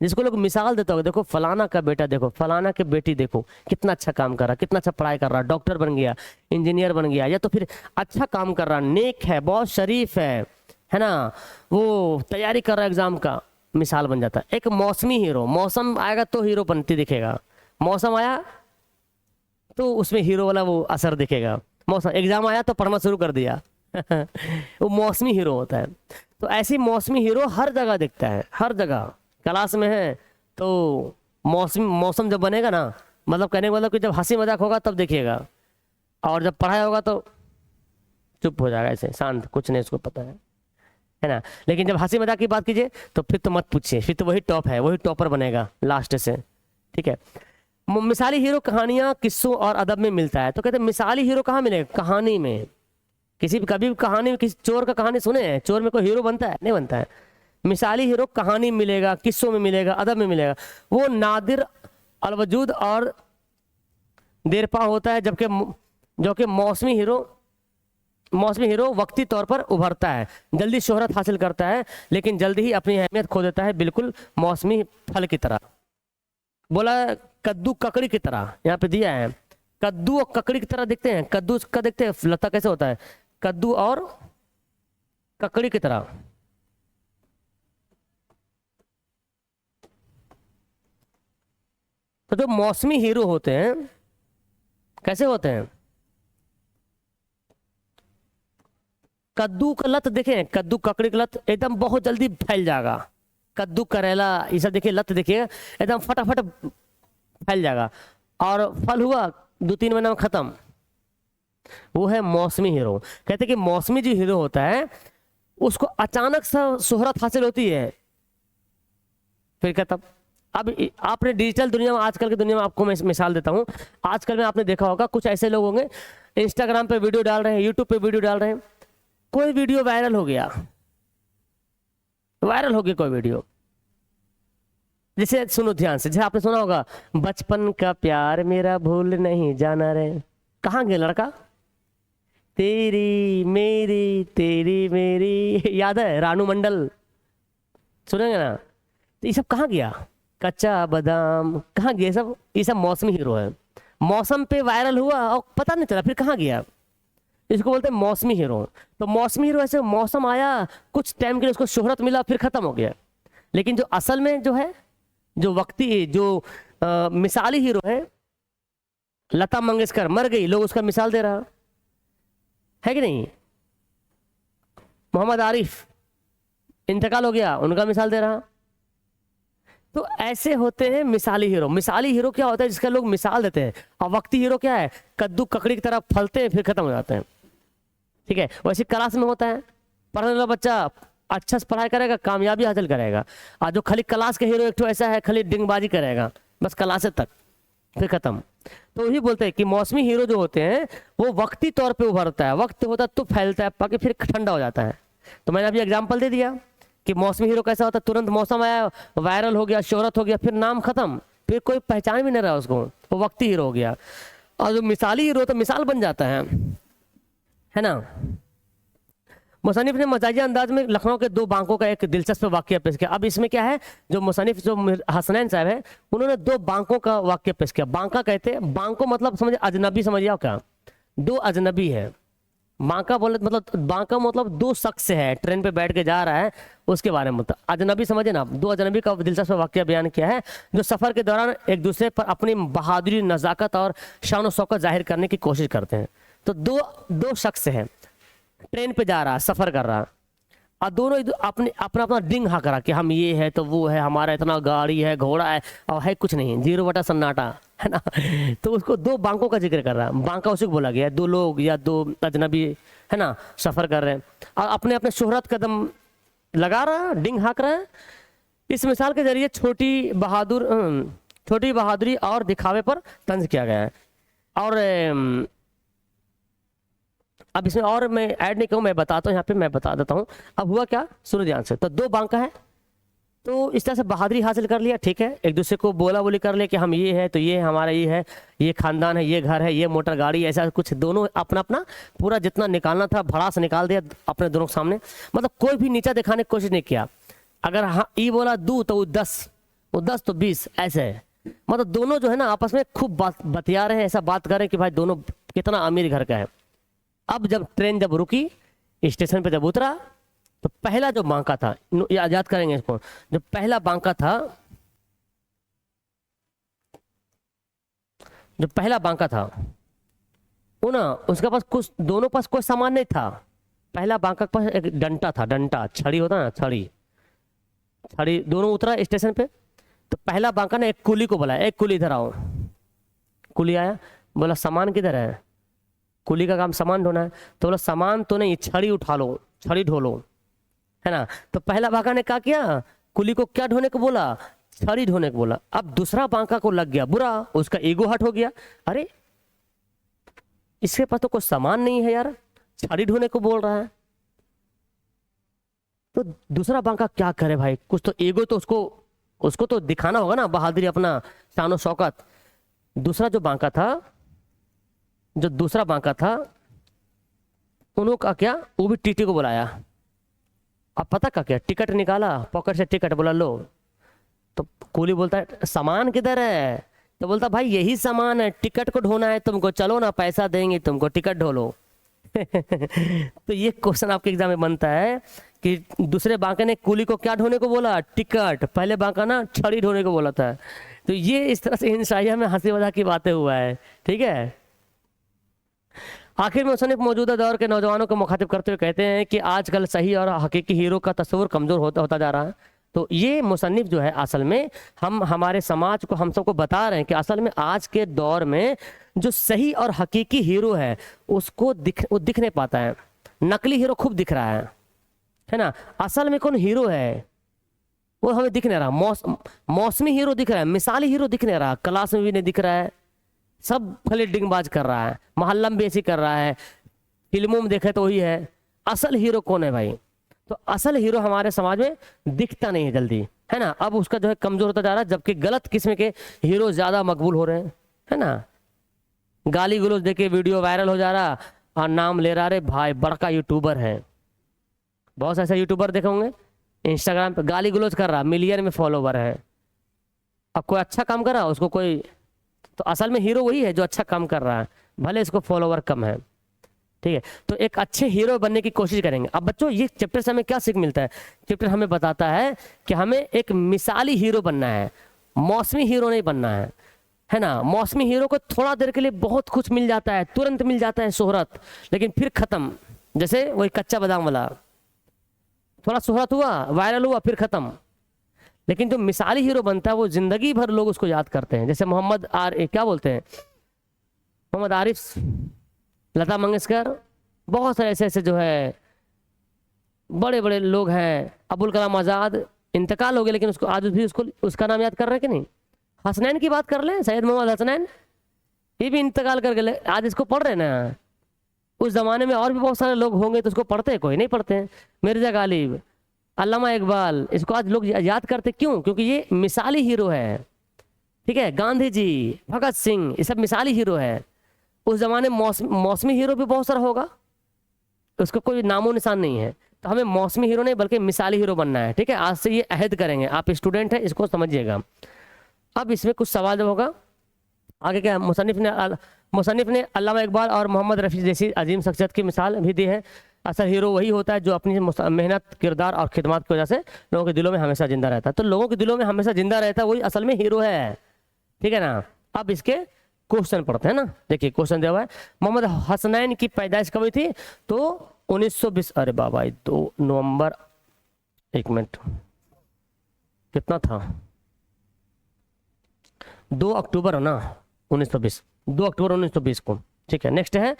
जिसको लोग मिसाल देता होगा, देखो फलाना का बेटा, देखो फलाना की बेटी, देखो कितना अच्छा काम कर रहा, कितना अच्छा पढ़ाई कर रहा, डॉक्टर बन गया, इंजीनियर बन गया, या तो फिर अच्छा काम कर रहा, नेक है, बहुत शरीफ है ना, वो तैयारी कर रहा है एग्जाम का, मिसाल बन जाता है। एक मौसमी हीरो, मौसम आएगा तो हीरो बनती दिखेगा, मौसम आया तो उसमें हीरो वाला वो असर दिखेगा, मौसम एग्जाम आया तो पढ़ना शुरू कर दिया वो मौसमी हीरो होता है। तो ऐसी मौसमी हीरो हर जगह दिखता है, हर जगह। क्लास में है तो मौसम जब बनेगा ना, मतलब कहने का मतलब कि जब हंसी मजाक होगा तब देखिएगा, और जब पढ़ाई होगा तो चुप हो जाएगा, ऐसे शांत, कुछ नहीं उसको पता है ना। लेकिन जब हंसी मजाक की बात कीजिए तो फिर तो मत पूछिए, फिर तो वही टॉप है, वही टॉपर बनेगा लास्ट से, ठीक है। मिसाली हीरो कहानियां, किस्सों और अदब में मिलता है। तो कहते हैं मिसाली हीरो कहाँ मिलेगा? कहानी में। कभी भी कहानी में किसी चोर का कहानी सुने हैं? चोर में कोई हीरो बनता है? नहीं बनता है। मिसाली हीरो कहानी में मिलेगा, किस्सों में मिलेगा, अदब में मिलेगा। वो नादिर अलवजूद और देरपा होता है, जबकि जो कि मौसमी हीरो वक्ती तौर पर उभरता है, जल्दी शोहरत हासिल करता है, लेकिन जल्दी ही अपनी अहमियत खो देता है, बिल्कुल मौसमी फल की तरह। बोला कद्दू ककड़ी की तरह, यहाँ पे दिया है, कद्दू और ककड़ी की तरह दिखते हैं। कद्दू का देखते हैं लता कैसे होता है, कद्दू और ककड़ी की तरह। तो जो मौसमी हीरो होते हैं कैसे होते हैं? कद्दू का लत देखें, कद्दू ककड़ी का लत एकदम बहुत जल्दी फैल जाएगा। कद्दू करेला ये सब देखिए, लत देखिएगा एकदम फटाफट फैल जाएगा, और फल हुआ 2-3 महीने में खत्म। वो है मौसमी हीरो। कहते कि मौसमी जो हीरो होता है उसको अचानक सा शोहरत हासिल होती है, फिर क्या तब। अब आपने डिजिटल दुनिया में, आजकल की दुनिया में आपको मैं मिसाल देता हूँ। आजकल में आपने देखा होगा कुछ ऐसे लोग होंगे इंस्टाग्राम पे वीडियो डाल रहे हैं, यूट्यूब पे वीडियो डाल रहे हैं, कोई वीडियो वायरल हो गया कोई वीडियो। जैसे सुनो ध्यान से, जैसे आपने सुना होगा बचपन का प्यार मेरा भूल नहीं जाना रे, कहाँ गया लड़का, तेरी मेरी तेरी मेरी, याद है रानू मंडल, सुनेंगे ना। तो ये सब कहाँ गया, कच्चा बादाम कहाँ गया सब, ये सब मौसमी हीरो है। मौसम पे वायरल हुआ और पता नहीं चला फिर कहाँ गया, इसको बोलते हैं मौसमी हीरो। तो मौसमी हीरो ऐसे मौसम आया, कुछ टाइम के लिए उसको शोहरत मिला, फिर खत्म हो गया। लेकिन जो असल में जो है, जो वक्ती जो मिसाली हीरो है, लता मंगेशकर मर गई, लोग उसका मिसाल दे रहा है कि नहीं। मोहम्मद आरिफ इंतकाल हो गया, उनका मिसाल दे रहा। तो ऐसे होते हैं मिसाली हीरो। मिसाली हीरो क्या होता है, जिसका लोग मिसाल देते हैं। और वक्ती हीरो क्या है, कद्दू ककड़ी की तरह फलते हैं फिर खत्म हो जाते हैं। ठीक है, वैसे क्लास में होता है, पढ़ने वाला बच्चा अच्छा से पढ़ाई करेगा, कामयाबी हासिल करेगा। और जो खाली क्लास के हीरो एक तो ऐसा है, खाली डिंगबाजी करेगा बस क्लास तक, फिर खत्म। तो वही बोलते हैं कि मौसमी हीरो जो होते हैं वो वक्ती तौर पे उभरता है, वक्त होता है तो फैलता है, बाकी फिर ठंडा हो जाता है। तो मैंने अभी एग्जाम्पल दे दिया कि मौसमी हीरो कैसा होता है, तुरंत मौसम आया, वायरल हो गया, शोहरत हो गया, फिर नाम खत्म, फिर कोई पहचान भी नहीं रहा उसको, वो वक्ती हीरो हो गया। और जो मिसाली हीरो तो मिसाल बन जाता है ना। मुसन्निफ ने मजाजिया अंदाज में लखनऊ के दो बांकों का एक दिलचस्प वाक्य पेश किया। अब इसमें क्या है, जो मुसन्निफ जो हसनैन साहब है, उन्होंने दो बांकों का वाक्य पेश किया। बांका कहते हैं, बांको मतलब समझे अजनबी, समझिए क्या, दो अजनबी है। बांका बोले मतलब, बांका मतलब दो शख्स है, ट्रेन पे बैठ के जा रहा है उसके बारे में, मतलब अजनबी समझे ना। दो अजनबी का दिलचस्प वाक्य बयान किया है, जो सफर के दौरान एक दूसरे पर अपनी बहादुरी, नजाकत और शान शौकत जाहिर करने की कोशिश करते हैं। तो दो शख्स है, ट्रेन पे जा रहा, सफर कर रहा, और दोनों अपने अपना अपना डिंग हाँ करा कि हम ये है तो वो है, हमारा इतना गाड़ी है, घोड़ा है, और है कुछ नहीं, जीरो बटा सन्नाटा, है ना। तो उसको दो बांकों का जिक्र कर रहा है। बांका उसी को बोला गया है, दो लोग या दो अजनबी है ना, सफर कर रहे हैं और अपने अपने शोहरत कदम लगा रहा है, डिंग हाँक रहा है। इस मिसाल के जरिए छोटी बहादुरी और दिखावे पर तंज किया गया है। और अब इसमें और मैं ऐड नहीं करूँ, मैं बताता हूँ, यहाँ पे मैं बता देता हूँ। अब हुआ क्या, सुनो ध्यान से। तो दो बांका है, तो इस तरह से बहादुरी हासिल कर लिया, ठीक है, एक दूसरे को बोला बोली कर लिया कि हम ये है तो ये हमारा ये है, ये खानदान है, ये घर है, ये मोटर गाड़ी, ऐसा कुछ। दोनों अपना अपना पूरा जितना निकालना था भड़ास निकाल दिया अपने दोनों के सामने। मतलब कोई भी नीचा दिखाने की कोशिश नहीं किया। अगर हाँ ई बोला दू तो वो 10, वो 10 तो 20, ऐसे है। मतलब दोनों जो है ना आपस में खूब बतिया रहे हैं, ऐसा बात कर रहे हैं कि भाई दोनों कितना अमीर घर का है। अब जब ट्रेन जब रुकी, स्टेशन पे जब उतरा, तो पहला जो बांका था, याद करेंगे इसको, जो पहला बांका था, जो पहला बांका था वो ना, उसके पास कुछ, दोनों पास कोई सामान नहीं था। पहला बांका के पास एक डंटा था, डंटा, छड़ी होता ना, छड़ी, छड़ी। दोनों उतरा स्टेशन पे, तो पहला बांका ने एक कुली को बुलाया, एक कुली इधर आओ। कुली आया, बोला सामान किधर है। कुली का काम सामान ढोना है, तो बोला सामान तो नहीं, छड़ी उठा लो, छड़ी ढो लो, है ना। तो पहला बांका ने क्या किया, कुली को क्या ढोने को बोला, छड़ी ढोने को बोला। अब दूसरा बांका को लग गया बुरा, उसका ईगो हट हो गया, अरे इसके पास तो कोई सामान नहीं है यार, छड़ी ढोने को बोल रहा है। तो दूसरा बांका क्या करे भाई, कुछ तो ईगो तो उसको तो दिखाना होगा ना, बहादुरी, अपना शान शौकत। दूसरा जो बांका था, जो दूसरा बांका था, उन्होंने का क्या, वो भी टीटी को बुलाया। अब पता का क्या, टिकट निकाला पॉकेट से, टिकट बोला लो। तो कुली बोलता है सामान किधर है, तो बोलता भाई यही सामान है, टिकट को ढोना है तुमको, चलो ना पैसा देंगे तुमको, टिकट ढो लो। तो ये क्वेश्चन आपके एग्जाम में बनता है कि दूसरे बांके ने कुली को क्या ढोने को बोला, टिकट। पहले बांका ना छड़ी ढोने को बोला था। तो ये इस तरह से इन शायरिया में हंसी मजाक की बातें हुआ है, ठीक है। आखिर में मुसन्निफ मौजूदा दौर के नौजवानों को मुखातिब करते हुए कहते हैं कि आजकल सही और हकीकी हीरो का तस्वुर कमज़ोर होता जा रहा है। तो ये मुसन्निफ जो है असल में हमारे समाज को, हम सबको बता रहे हैं कि असल में आज के दौर में जो सही और हकीकी हीरो है उसको वो दिख नहीं पाता है। नकली हीरो खूब दिख रहा है ना। असल में कौन हीरो है वो हमें दिख नहीं रहा। मौसमी हीरो दिख रहा है, मिसाली हीरो दिख नहीं रहा, क्लास में भी नहीं दिख रहा है, सब खाली डिंगबाज कर रहा है, मोहल्ला में भी ऐसी कर रहा है, फिल्मों में देखे तो वही है। असल हीरो कौन है भाई, तो असल हीरो हमारे समाज में दिखता नहीं है जल्दी, है ना। अब उसका जो है कमजोर होता जा रहा है, जबकि गलत किस्म के हीरो ज्यादा मकबूल हो रहे हैं, है ना। गाली गलौज देके वीडियो वायरल हो जा रहा और नाम ले रहा, रे भाई बड़का यूट्यूबर है। बहुत ऐसे यूट्यूबर देखे होंगे इंस्टाग्राम पे गाली गलौज कर रहा, मिलियन में फॉलोवर है। अब कोई अच्छा काम कर रहा उसको कोई, तो असल में हीरो वही है जो अच्छा काम कर रहा है, भले इसको फॉलोवर कम है। ठीक है, तो एक अच्छे हीरो बनने की कोशिश करेंगे। अब बच्चों ये चैप्टर से हमें क्या सीख मिलता है? चैप्टर हमें बताता है कि हमें एक मिसाली हीरो बनना है, मौसमी हीरो नहीं बनना है ना। मौसमी हीरो को थोड़ा देर के लिए बहुत कुछ मिल जाता है, तुरंत मिल जाता है शोहरत, लेकिन फिर खत्म। जैसे वही कच्चा बादाम वाला, थोड़ा शोहरत हुआ, वायरल हुआ, फिर खत्म। लेकिन जो मिसाली हीरो बनता है वो जिंदगी भर लोग उसको याद करते हैं। जैसे क्या बोलते हैं, मोहम्मद आरिफ, लता मंगेशकर, बहुत सारे ऐसे ऐसे जो है बड़े बड़े लोग हैं। अबुल कलाम आज़ाद इंतकाल हो गया, लेकिन उसको आज भी उसका नाम याद कर रहे हैं कि नहीं? हसनैन की बात कर लें, सैयद मोहम्मद हसनैन, ये भी इंतकाल कर गए, आज इसको पढ़ रहे हैं ना। उस ज़माने में और भी बहुत सारे लोग होंगे तो उसको पढ़ते हैं, कोई नहीं पढ़ते हैं। मिर्ज़ा गालिब, अल्लामा इकबाल, इसको आज लोग याद करते क्यों? क्योंकि ये मिसाली हीरो है। ठीक है, गांधी जी, भगत सिंह, ये सब मिसाली हीरो है। उस ज़माने में मौसमी हीरो भी बहुत सारा होगा, उसका कोई नामो निशान नहीं है। तो हमें मौसमी हीरो नहीं बल्कि मिसाली हीरो बनना है। ठीक है, आज से ये अहद करेंगे। आप स्टूडेंट हैं, इसको समझिएगा। अब इसमें कुछ सवाल जब होगा आगे, क्या मुसन्निफ ने अल्लामा इकबाल और मोहम्मद रफ़ी जैसी अजीम शख्सियत की मिसाल भी दी है। असल हीरो वही होता है जो अपनी मेहनत, किरदार और खिदमत की वजह से लोगों के दिलों में हमेशा जिंदा रहता है। तो लोगों के दिलों में हमेशा जिंदा रहता है, वही असल में हीरो है। ठीक है ना। अब इसके क्वेश्चन पढ़ते हैं ना। देखिए क्वेश्चन दिया हुआ है, मोहम्मद हसनैन की पैदाइश कब हुई थी? तो 1920। अरे बाबा, 2 नवंबर, एक मिनट, कितना था, 2 अक्टूबर है ना, 1920, 2 अक्टूबर 1920 को। ठीक है, नेक्स्ट है,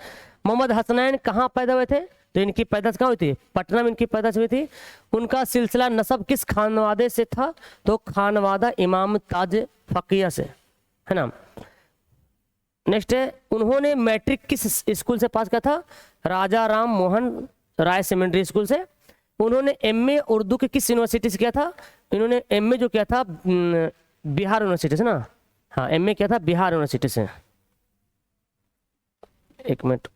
मोहम्मद हसनैन कहाँ पैदा हुए थे? तो इनकी पैदाइश कहाँ हुई थी? पटना में इनकी पैदाइश हुई थी। उनका सिलसिला नसब किस खानवादे से था? तो खानवादा इमाम ताज फकिया से, है ना। नेक्स्ट है, उन्होंने मैट्रिक किस स्कूल से पास किया था? राजा राम मोहन राय सेकेंडरी स्कूल से। उन्होंने एमए उर्दू के किस यूनिवर्सिटी से किया था? इन्होंने एमए जो किया था बिहार यूनिवर्सिटी से ना। हाँ, एमए किया था बिहार यूनिवर्सिटी से। एक मिनट,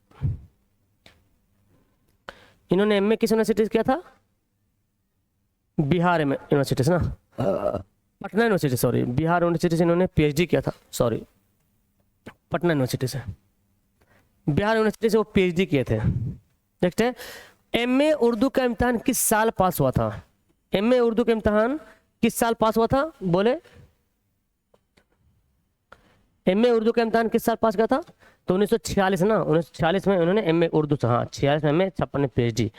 इन्होंने एमए किस यूनिवर्सिटी से किया था? बिहार यूनिवर्सिटी से ना, Patna university, sorry, Bihar university से इन्होंने पीएचडी किया था, सॉरी, पटना यूनिवर्सिटी से, बिहार यूनिवर्सिटी से वो पीएचडी किए थे। नेक्स्ट है, एमए उर्दू का इम्तिहान किस साल पास हुआ था? एमए उर्दू का इम्तिहान किस साल पास हुआ था? बोले, एमए उर्दू का इम्तिहान किस साल पास किया था? तो 1946 ना, 1946 में उन्होंने एमए उर्दू से, हाँ 46 में एमए, 56 में पीएचडी।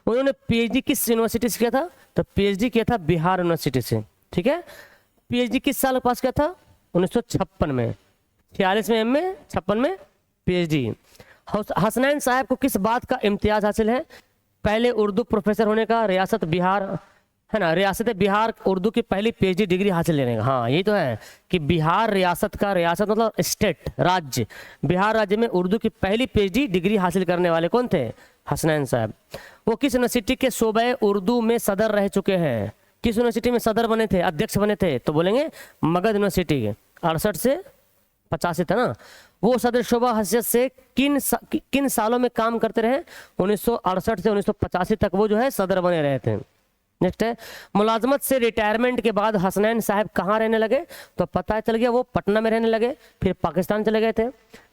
उन्होंने पीएचडी किस यूनिवर्सिटी से किया था? तो पीएचडी किया था बिहार यूनिवर्सिटी से। ठीक है, पीएचडी किस साल पास किया था? 1956 में। 46 में एमए, 56 में पीएचडी। हसनैन साहब को किस बात का इम्तियाज हासिल है? पहले उर्दू प्रोफेसर होने का, रियासत बिहार, है ना, रियासत बिहार उर्दू की पहली पीएचडी डिग्री हासिल लेने का। हाँ यही तो है कि बिहार रियासत का, रियासत मतलब स्टेट, राज्य, बिहार राज्य में उर्दू की पहली पीएचडी डिग्री हासिल करने वाले कौन थे? हसनैन साहब। वो किस यूनिवर्सिटी के शोबे उर्दू में सदर रह चुके हैं? किस यूनिवर्सिटी में सदर बने थे, अध्यक्ष बने थे? तो बोलेंगे मगध यूनिवर्सिटी के, 68 से 85 था ना। वो सदर शोबा हैसियत से किन सालों में काम करते रहे? 1968 से 1985 तक वो जो है सदर बने रहे थे। नेक्स्ट है, मुलाजमत से रिटायरमेंट के बाद हसनैन साहब कहाँ रहने लगे? तो पता चल गया वो पटना में रहने लगे, फिर पाकिस्तान चले गए थे,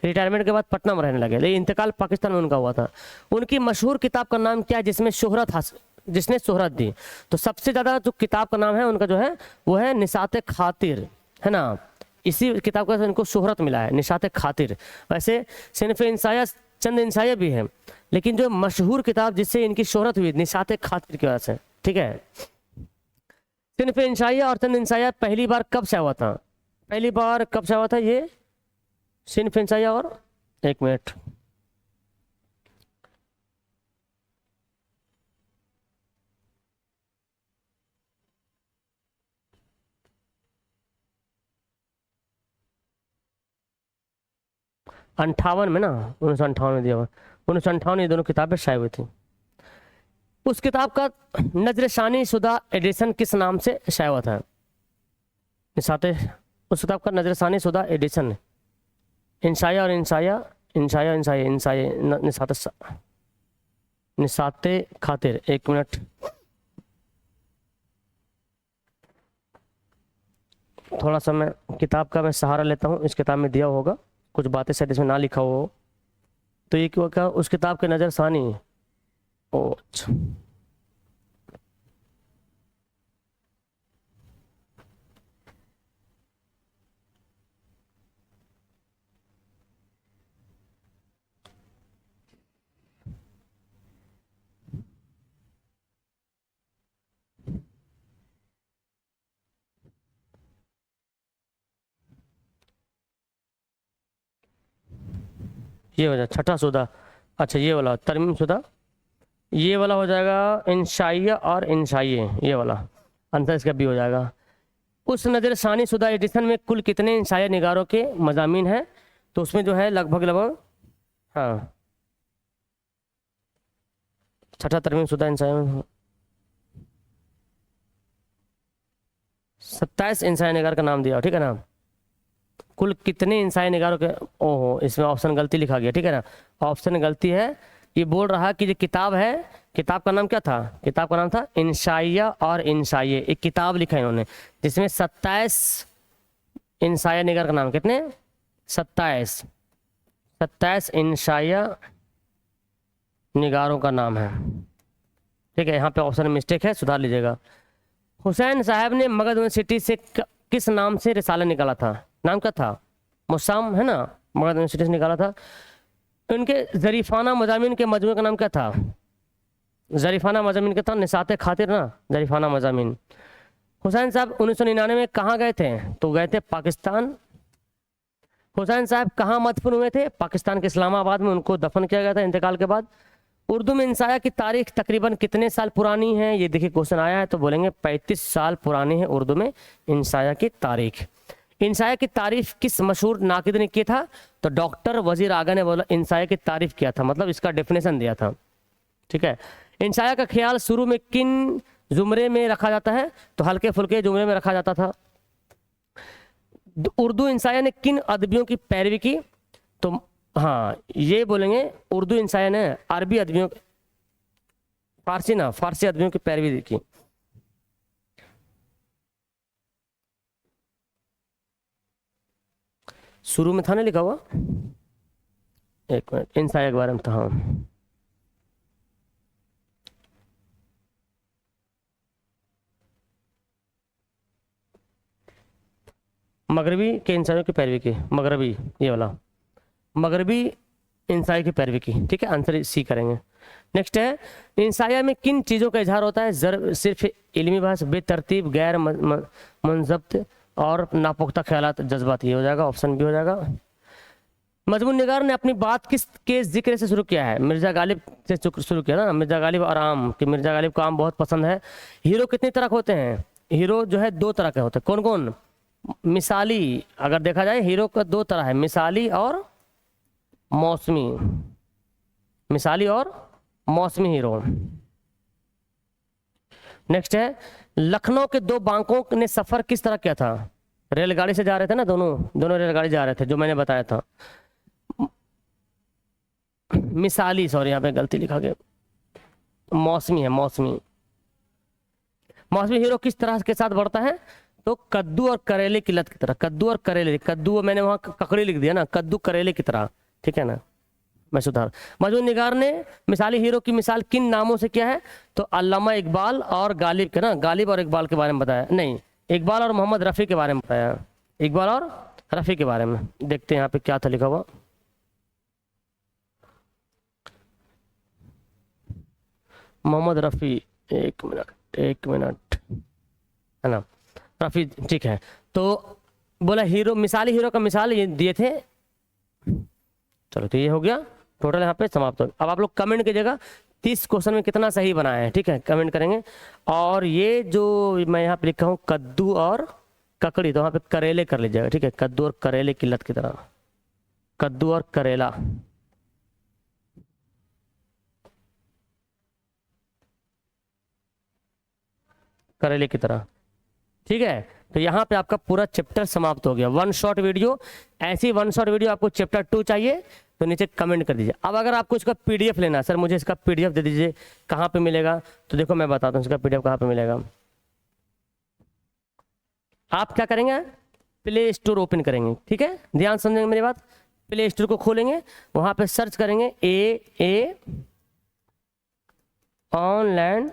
रिटायरमेंट के बाद पटना में रहने लगे, लेकिन इंतकाल पाकिस्तान में उनका हुआ था। उनकी मशहूर किताब का नाम क्या है जिसने शोहरत दी? तो सबसे ज़्यादा जो किताब का नाम है उनका जो है वो है निसात खातिर, है ना। इसी किताब का इनको शोहरत मिला है, निसात खातिर। वैसे सिनफ इंसाया, चंद इंसाया भी है, लेकिन जो मशहूर किताब जिससे इनकी शोहरत हुई निसात खातिर की वजह से। ठीक है, सिनफ इंसाया और चंद इंसाया पहली बार कब से हुआ था? पहली बार कब से हुआ था ये सिनफ इंसाया? और एक मिनट, अंठावन में ना, 1958 में दिया हुआ, 1958 ये दोनों किताबें शाये हुई थी। उस किताब का नजरसानी शुदा एडिशन किस नाम से शाया हुआ था? निसाते, उस किताब का नजरसानी शुदा एडिशन, इंसाया और इंसाया, इंसाया इंसाया इंसाया निसाते खातिर। एक मिनट, थोड़ा सा मैं किताब का मैं सहारा लेता हूँ, इस किताब में दिया होगा, कुछ बातें शायद इसमें ना लिखा हो, तो ये क्यों क्या उस किताब के नज़र सानी। ओ अच्छा, ये हो जाए छठा शुदा। अच्छा ये वाला तरमीम शुदा, ये वाला हो जाएगा इंशाइया और इंशाइये, ये वाला आंसर इसका भी हो जाएगा। उस नज़र सानी शुदा एडिशन में कुल कितने इंशाइया निगारों के मजामीन हैं, तो उसमें जो है लगभग लगभग, हाँ छठा तरमीम शुदा इंशाइया 27 इंशाइया निगार का नाम दिया, ठीक है ना। कुल कितने इंसाई निगारों के, ओहो इसमें ऑप्शन गलती लिखा गया, ठीक है ना, ऑप्शन गलती है। ये बोल रहा कि जो किताब है, किताब का नाम क्या था, किताब का नाम था इंशाइया और इंशाइये, एक किताब लिखा है इन्होंने जिसमें 27 इंसाइया निगार का नाम, कितने 27 27 इंशाइया निगारों का नाम है, ठीक है। यहाँ पे ऑप्शन में मिस्टेक है, सुधार लीजिएगा। हुसैन साहब ने मगध यूनिवर्सिटी से किस नाम से रिसाला निकाला था, नाम क्या था, मुसाम है ना, मगध यूनिवर्सिटी से निकाला था। उनके जरीफाना मजामिन के मजमूए का नाम क्या था, जरीफाना मजामिन का था निसाते खातिर ना, जरीफाना मजामिन। हुसैन साहब 1999 में कहाँ गए थे, तो गए थे पाकिस्तान। हुसैन साहब कहाँ मदफून हुए थे, पाकिस्तान के इस्लामाबाद में उनको दफन किया गया था इंतकाल के बाद। उर्दू में इंसाया की तारीख तकरीबन कितने साल पुरानी है, ये देखिए क्वेश्चन आया है, तो बोलेंगे 35 साल पुरानी है उर्दू में इंसाया की तारीख। इंसाया की तारीफ किस मशहूर नाकिद ने किया था, तो डॉक्टर वजीर आगा ने बोला इंसाया की तारीफ किया था, मतलब इसका डेफिनेशन दिया था, ठीक है। इंसाया का ख्याल शुरू में किन जुमरे में रखा जाता है, तो हल्के फुल्के जुमरे में रखा जाता था। उर्दू इंसाया ने किन अदबियों की पैरवी की, तो हाँ ये बोलेंगे उर्दू इंसाया ने अरबी अदबियों, फारसी ना, फारसी अदबियों की पैरवी की। शुरू में था ना लिखा हुआ, एक मिनट इंसाया के बारे में था, हाँ मगरबी के इंसाइयों की पैरवी की, मगरबी ये वाला मगरबी इंसाई की पैरवी की, ठीक है, आंसर सी करेंगे। नेक्स्ट है इंसाया में किन चीज़ों का इजहार होता है, सिर्फ इल्मी बहस, बेतरतीब, गैर मुनज़ब्त और नापुख्ता ख्यालात जज्बात, ये हो जाएगा, ऑप्शन बी हो जाएगा। मजमून निगार ने अपनी बात किस के जिक्र से शुरू किया है, मिर्जा गालिब से शुरू किया ना, मिर्जा गालिब और आम, कि मिर्जा गालिब को आम बहुत पसंद है। हीरो कितनी तरह के होते हैं, हीरो जो है 2 तरह के होते हैं, कौन कौन, मिसाली, अगर देखा जाए हीरो का 2 तरह है, मिसाली और मौसमी, मिसाली और मौसमी हीरो। नेक्स्ट है लखनऊ के 2 बांकों ने सफर किस तरह किया था, रेलगाड़ी से जा रहे थे ना, दोनों रेलगाड़ी जा रहे थे, जो मैंने बताया था। मिसाली, सॉरी यहाँ पे गलती लिखा गया, मौसमी है, मौसमी। मौसमी हीरो किस तरह के साथ बढ़ता है, तो कद्दू और करेले की लत की तरह, कद्दू और करेले, कद्दू मैंने वहाँ ककड़ी लिख दिया ना, कद्दू करेले की तरह, ठीक है ना, मैं सुधार। मजमून निगार ने मिसाली हीरो की मिसाल किन नामों से किया है, तो अल्लामा इकबाल और गालिब के ना, गालिब और इकबाल के बारे में बताया, नहीं इकबाल और मोहम्मद रफ़ी के बारे में बताया, इकबाल और रफ़ी के बारे में। देखते हैं यहाँ पे क्या था लिखा हुआ, मोहम्मद रफ़ी, एक मिनट है ना, रफ़ी, ठीक है। तो बोला हीरो, मिसाली हीरो का मिसाल ये दिए थे, चलो तो ये हो गया टोटल, यहाँ पे समाप्त हो। अब आप लोग कमेंट कीजिएगा 30 क्वेश्चन में कितना सही बनाया है, ठीक है, कमेंट करेंगे। और ये जो मैं यहाँ पे लिखा हूँ कद्दू और ककड़ी, तो वहाँ पे करेले कर लीजिएगा, ठीक है, कद्दू और करेले की लत की तरह, कद्दू और करेला, करेले की तरह, ठीक है। तो यहाँ पे आपका पूरा चैप्टर समाप्त हो गया, 1 शॉर्ट वीडियो। ऐसी 1 शॉर्ट वीडियो आपको चैप्टर 2 चाहिए तो नीचे कमेंट कर दीजिए। अब अगर आपको इसका पीडीएफ लेना है, सर मुझे इसका पीडीएफ दे दीजिए, कहाँ पे मिलेगा, तो देखो मैं बताता हूँ इसका पीडीएफ कहाँ पे मिलेगा। आप क्या करेंगे, प्ले स्टोर ओपन करेंगे, ठीक है, ध्यान समझेंगे मेरी बात। प्ले स्टोर को खोलेंगे, वहां पे सर्च करेंगे ए ऑनलाइन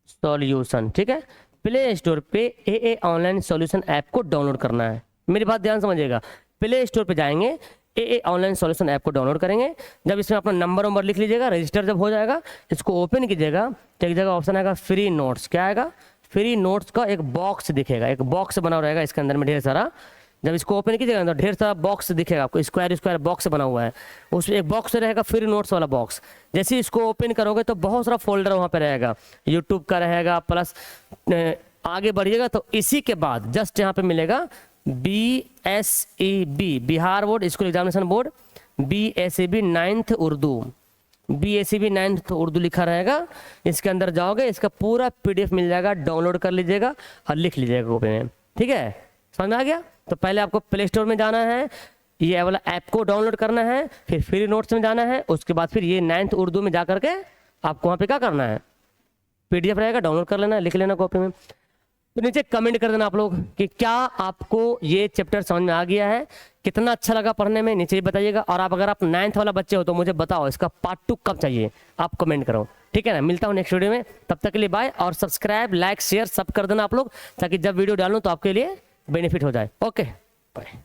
सॉल्यूशन, ठीक है। प्ले स्टोर पे ए ऑनलाइन सॉल्यूशन ऐप को डाउनलोड करना है। मेरी बात ध्यान समझिएगा, प्ले स्टोर पे जाएंगे, ए ऑनलाइन सॉल्यूशन ऐप को डाउनलोड करेंगे। जब इसमें अपना नंबर लिख लीजिएगा, रजिस्टर जब हो जाएगा, इसको ओपन कीजिएगा तो एक जगह ऑप्शन आएगा फ्री नोट्स। क्या आएगा? फ्री नोट्स का एक बॉक्स दिखेगा, एक बॉक्स बना रहेगा इसके अंदर में ढेर सारा। जब इसको ओपन कीजिएगा तो ढेर सारा बॉक्स दिखेगा आपको, स्क्वायर बॉक्स बना हुआ है, उसमें एक बॉक्स रहेगा फ्री नोट्स वाला बॉक्स। जैसे इसको ओपन करोगे तो बहुत सारा फोल्डर वहाँ पे रहेगा, यूट्यूब का रहेगा, प्लस आगे बढ़िएगा तो इसी के बाद जस्ट यहाँ पे मिलेगा BSEB, Bihar board school examination board, BSEB 9th Urdu, BSEB 9th Urdu लिखा रहेगा। इसके अंदर जाओगे, इसका पूरा PDF मिल जाएगा, डाउनलोड कर लीजिएगा और लिख लीजिएगा कॉपी में, ठीक है, समझ में आ गया। तो पहले आपको प्ले स्टोर में जाना है, ये वाला ऐप को डाउनलोड करना है, फिर फ्री नोट्स में जाना है, उसके बाद फिर ये 9th उर्दू में जा करके आपको वहाँ पे क्या करना है, PDF रहेगा, डाउनलोड कर लेना, लिख लेना कॉपी में। तो नीचे कमेंट कर देना आप लोग कि क्या आपको ये चैप्टर समझ में आ गया है, कितना अच्छा लगा पढ़ने में, नीचे ही बताइएगा। और आप अगर आप 9th वाला बच्चे हो तो मुझे बताओ इसका पार्ट 2 कब चाहिए, आप कमेंट करो, ठीक है ना। मिलता हूँ नेक्स्ट वीडियो में, तब तक के लिए बाय। और सब्सक्राइब, लाइक, शेयर सब कर देना आप लोग, ताकि जब वीडियो डालूँ तो आपके लिए बेनिफिट हो जाए। Okay bye.